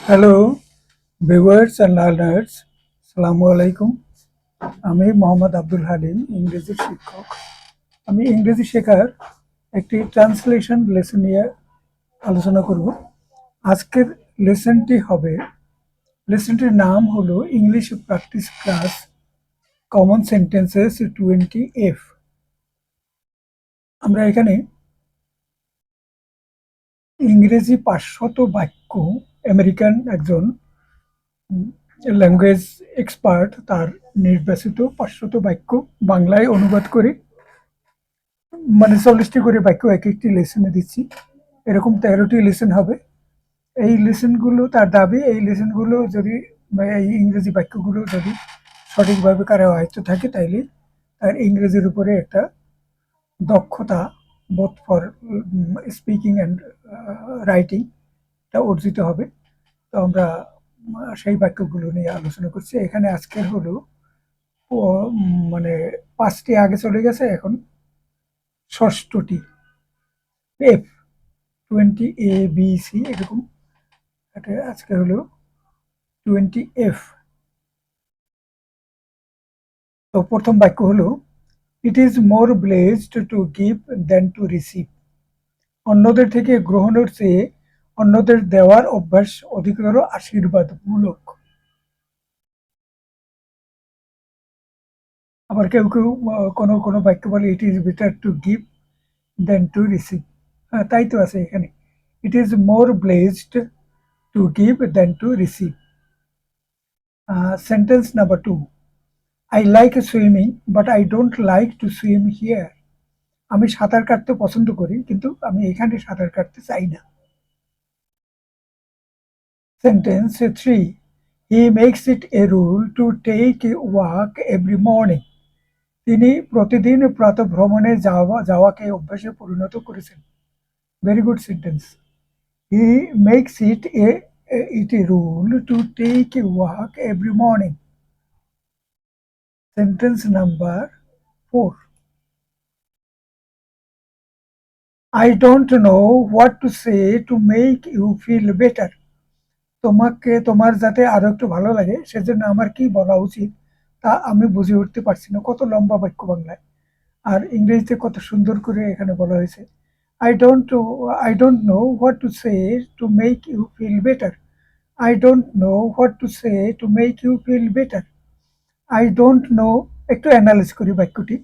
Hello viewers and learners, আসসালামু আলাইকুম। আমি মোহাম্মদ আব্দুল হালিম, ইংরেজির শিক্ষক। আমি ইংরেজি শেখার একটি ট্রান্সলেশন লেসন নিয়ে আলোচনা করব। আজকের লেসনটির নাম হলো English practice class common sentences 20F। আমরা এখানে ইংরেজি 500 বাক্য আমেরিকান একজন ল্যাঙ্গুয়েজ এক্সপার্ট তার নির্বাচিত 500 বাক্য বাংলায় অনুবাদ করে, মানে 40টি করে বাক্য এক একটি লেসনে দিচ্ছি। এরকম 13টি লেসন হবে। এই লেসনগুলো তার দাবি, এই লেসনগুলো যদি এই ইংরেজি বাক্যগুলো যদি সঠিকভাবে কারো আয়ত্ত থাকে তাইলে তার ইংরেজির উপরে একটা দক্ষতা, both for speaking and writing, টা অর্জিত হবে। তো আমরা সেই বাক্যগুলো নিয়ে আলোচনা করছি। এখানে আজকের হলো মানে 5টি আগে চলে গেছে, এখন ষষ্ঠটি এফ 20 A B C এরকম। এটা আজকে হলো 20F। তো প্রথম বাক্য হলো it is more blessed to give than to receive. অন্যদের থেকে গ্রহণের চেয়ে অন্যদের দেওয়ার অভ্যাস অধিকতর আশীর্বাদমূলক। আবার কেউ কেউ কোনো কোনো বাক্য বলে it is better to give than to receive. হ্যাঁ, তাই তো আছে এখানে, it is more blessed to give than to receive. Sentence number 2, I like swimming but I don't like to swim here. আমি সাঁতার কাটতে পছন্দ করি কিন্তু আমি এখানে সাঁতার কাটতে চাই না। Sentence 3, he makes it a rule to take a walk every morning. তিনি প্রতিদিন প্রাতঃভ্রমণে যাওয়াকে অভ্যাসে পরিণত করেছেন। Very good sentence. He makes it a rule to take a walk every morning. Sentence number 4, I don't know what to say to make you feel better. তোমাকে তোমার যাতে আরো একটু ভালো লাগে সেজন্য আমার কি বলা উচিত তা আমি বুঝে উঠতে পারছি না। কত লম্বা বাক্য বাংলায়, আর ইংরেজিতে কত সুন্দর করে এখানে বলা হয়েছে। I don't know what to say to make you feel better. I don't know what to say to make you feel better. I don't know, একটু অ্যানালাইজ করি বাক্যটি।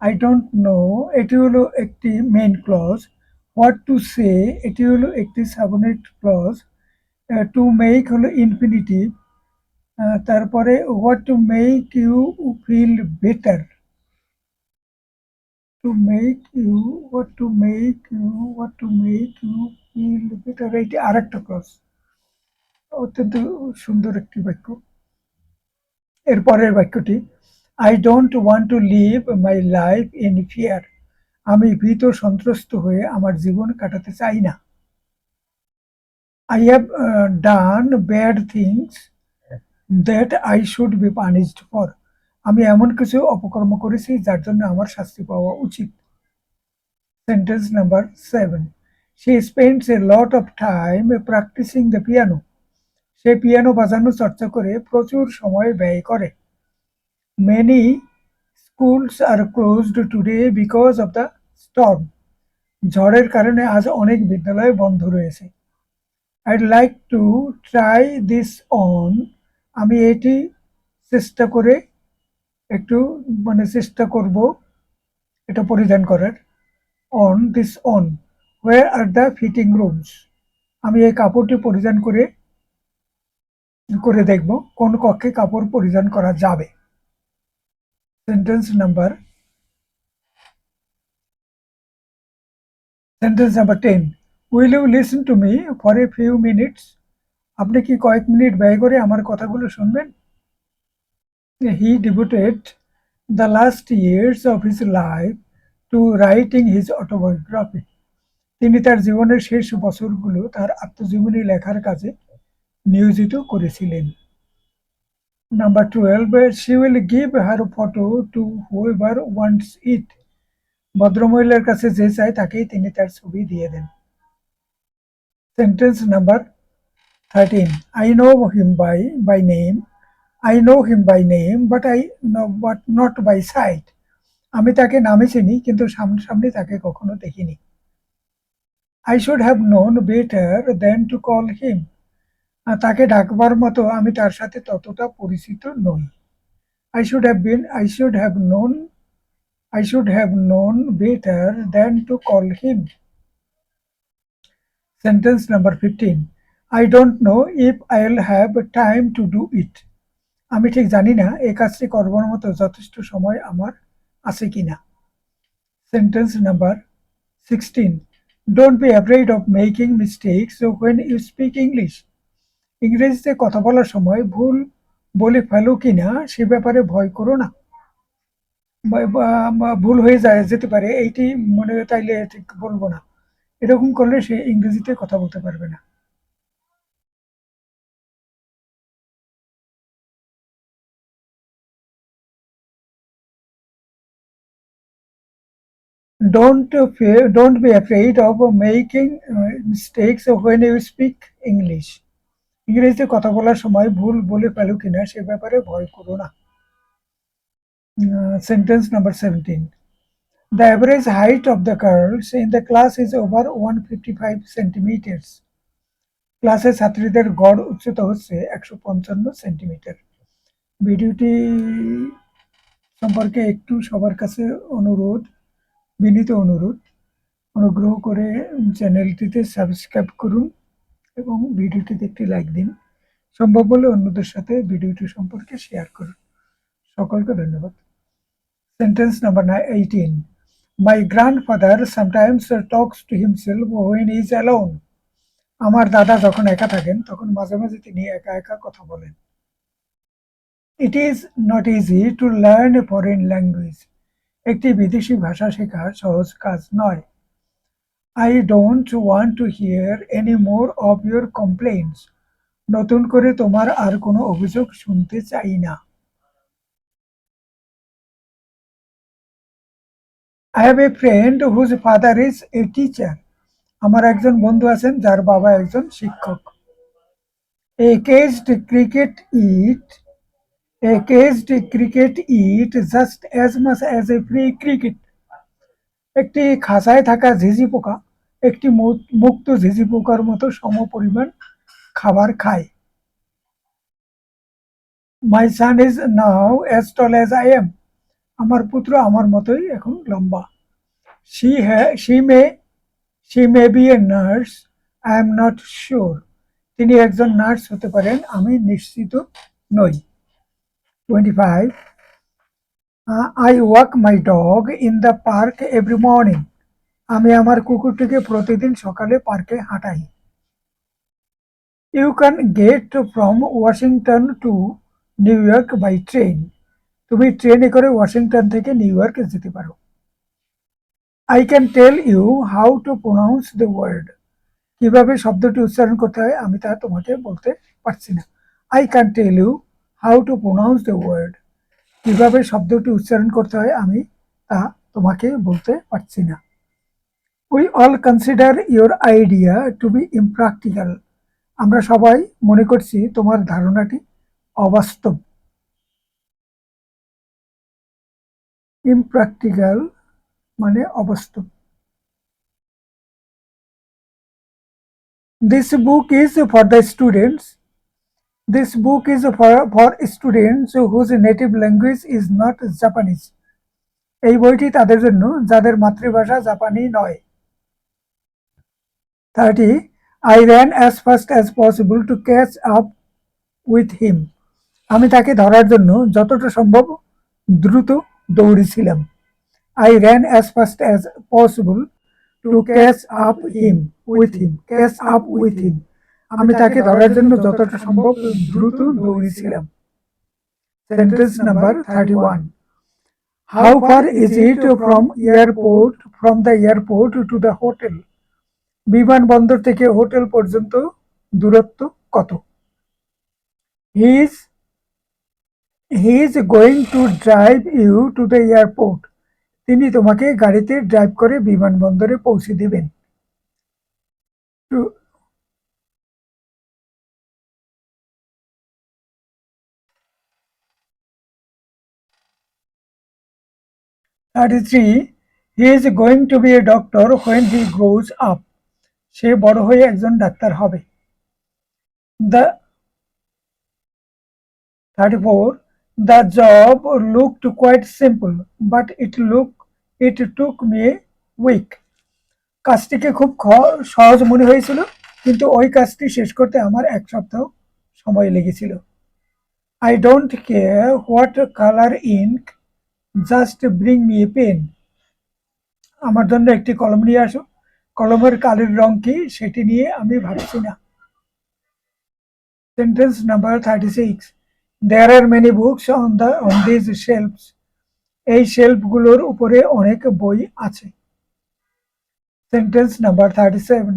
I don't know এটি হলো একটি main clause, what to say এটি হলো একটি subordinate clause, to make হলো ইনফিনিটিভ, তারপরে what to make you feel better, to make you what to make you feel better, এইটি আরেকটা ক্লজ। অত্যন্ত সুন্দর একটি বাক্য। এরপরের বাক্যটি, I don't want to live my life in fear. আমি ভীত সন্ত্রস্ত হয়ে আমার জীবন কাটাতে চাই না। I have done bad things that I should be punished for. আমি এমন কিছু অপকর্ম করেছি যার জন্য আমার শাস্তি পাওয়া উচিত। Sentence number 7, she spends a lot of time practicing the piano. Say piano বাজানো চর্চা করে প্রচুর সময় ব্যয় করে। Many schools are closed today because of the storm. ঝড়ের কারণে আজ অনেক বিদ্যালয় বন্ধ রয়েছে। I'd like to try this on. আমি এটি চেষ্টা করে একটু চেষ্টা করব এটা পরিধান করার। On this on, where are the fitting rooms. আমি এই কাপড়টি পরিধান করে করে দেখব কোন কক্ষে কাপড় পরিধান করা যাবে। Sentence number 10, will you listen to me for a few minutes. আপনি কি কয়েক মিনিট ব্যয় করে আমার কথাগুলো শুনবেন? He devoted the last years of his life to writing his autobiography. তিনি তার জীবনের শেষ বছরগুলো তার আত্মজীবনী লেখার কাজে নিয়োজিত করেছিলেন। Number 12, she will give her photo to whoever wants it. ভদ্রমহিলার কাছে যে চায় তাকেই তিনি তার ছবি দিয়ে দেন। Sentence number 13. I know him by name. I know him by name, but not by sight. আমি তাকে নামে চিনি কিন্তু সামনাসামনি তাকে কখনো দেখিনি। I should have known better than to call him. তাকে ডাকবার মতো আমি তার সাথে ততটা পরিচিত নই। I should have been I should have known better than to call him. Sentence number 15. I don't know if I'll have time to do it. আমি ঠিক জানি না এই কাজটি করবার মতো যথেষ্ট সময় আমার আছে কিনা। Sentence number 16. Don't be afraid of making mistakes when you speak English. ইংরেজিতে কথা বলার সময় ভুল বলে ফেলো কিনা সে ব্যাপারে ভয় করো না। ভুল হয়ে যেতে পারে এইটি মনে তাইলে ঠিক বলবো না, এরকম করলে সে ইংরেজিতে কথা বলতে পারবে না। Don't be afraid of making mistakes when you speak English. ইংরেজিতে কথা বলার সময় ভুল বলে ফেলো কিনা সে ব্যাপারে ভয় করো না। Sentence number 17. The average height of the girls in the class is over 155 centimeters. ক্লাসে ছাত্রীদের গড় উচ্চতা হচ্ছে 155 সেন্টিমিটার। ভিডিওটি সম্পর্কে একটু সবার কাছে বিনীত অনুরোধ, অনুগ্রহ করে চ্যানেলটিতে সাবস্ক্রাইব করুন এবং ভিডিওটিতে একটি লাইক দিন। সম্ভব হলে অন্যদের সাথে ভিডিওটি সম্পর্কে শেয়ার করুন। সকলকে ধন্যবাদ। Sentence number 18. My grandfather sometimes talks to himself when he is alone. আমার দাদা যখন একা থাকেন তখন মাঝে মাঝে তিনি একা একা কথা বলেন। It is not easy to learn a foreign language. একটি বিদেশি ভাষা শেখা সহজ কাজ নয়। I don't want to hear any more of your complaints. নতুন করে তোমার আর কোনো অভিযোগ শুনতে চাই না। I have a friend whose father is a teacher. আমার একজন বন্ধু আছেন যার বাবা একজন শিক্ষক। A caged cricket eat just as much as a free cricket. একটি খাঁচায় থাকা ঝিঁঝি পোকা একটি মুক্ত ঝিঁঝি পোকার মতো সমপরিমাণ খাবার খায়। My son is now as tall as I am. আমার পুত্র আমার মতোই এখন লম্বা। She may be a nurse. I am not sure. তিনি একজন নার্স হতে পারেন, আমি নিশ্চিত নই। 25. I walk my dog in the park every morning. আমি আমার কুকুরটিকে প্রতিদিন সকালে পার্কে হাঁটাই। You can get from Washington to New York by train. তুমি ট্রেনে করে ওয়াশিংটন থেকে নিউ ইয়র্কে যেতে পারো। I can tell you how to pronounce the word. কিভাবে শব্দটি উচ্চারণ করতে হয় আমি তা তোমাকে বলতে পারছি না। I can tell you how to pronounce the word. কিভাবে শব্দটি উচ্চারণ করতে হয় আমি তা তোমাকে বলতে পারছি না। We all consider your idea to be impractical. আমরা সবাই মনে করছি তোমার ধারণাটি অবাস্তব। Impractical মানে অবাস্তব। This book is for the students. This book is for students whose native language is not Japanese. এই বইটি তাদের জন্য যাদের মাতৃভাষা জাপানি নয়। 30. I ran as fast as possible to catch up with him. আমি তাকে ধরার জন্য যতটা সম্ভব দ্রুত দৌড়েছিলাম। I ran as fast as possible to catch up with him. Catch up with him. আমি তাকে ধরার জন্য যতটা সম্ভব দ্রুত দৌড়েছিলাম। Sentence number 31. How far is it from the airport to the hotel? বিমানবন্দর থেকে হোটেল পর্যন্ত দূরত্ব কত? He is going to drive you to the airport. তিনি তোমাকে গাড়িতে ড্রাইভ করে বিমানবন্দরে পৌঁছে দেবেন। 33. He is going to be a doctor when he grows up. সে বড় হয়ে একজন ডাক্তার হবে। The 34. The job looked quite simple, but it took me a week. কাজটিকে খুব সহজ মনে হয়েছিল, কিন্তু ওই কাজটি শেষ করতে আমার এক সপ্তাহ সময় লেগেছিল। I don't care what color ink, just bring me a pen. আমার জন্য একটি কলম নিয়ে আসো, কলমের কালির রং কি সেটি নিয়ে আমি ভাবছি না। Sentence number 36. There are many books on these shelves. এই শেলফগুলোর উপরে অনেক বই আছে। Sentence number 37.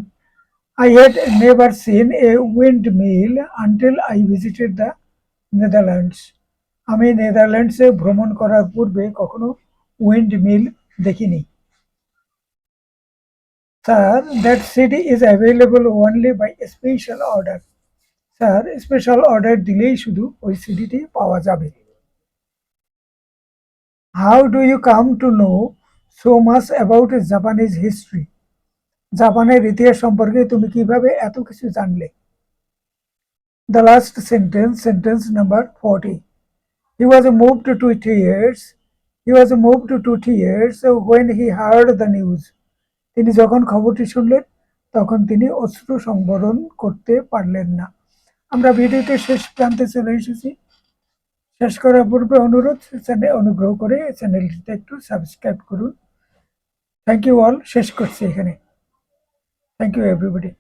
I had never seen a windmill until I visited the Netherlands. আমি নেদারল্যান্ডসে ভ্রমণ করার পূর্বে কখনো উইন্ডমিল দেখিনি। Sir, that CD is available only by special order. Sir, special order দিলেই শুধু ওই সিডিটি পাওয়া যাবে। How do you come to know so much about Japanese history? জাপানের ইতিহাস সম্পর্কে তুমি কিভাবে এত কিছু জানলে? The last sentence, sentence number 40. He was moved to tears. He was moved to tears when he heard the news. তিনি যখন খবরটি শুনলেন তখন তিনি অশ্রু সংবরণ করতে পারলেন না। আমরা ভিডিওতে শেষ প্রান্তে চলে এসেছি। শেষ করার পূর্বে অনুগ্রহ করে চ্যানেলটিতে একটু সাবস্ক্রাইব করুন। Thank you all. শেষ করছি এখানে। Thank you everybody.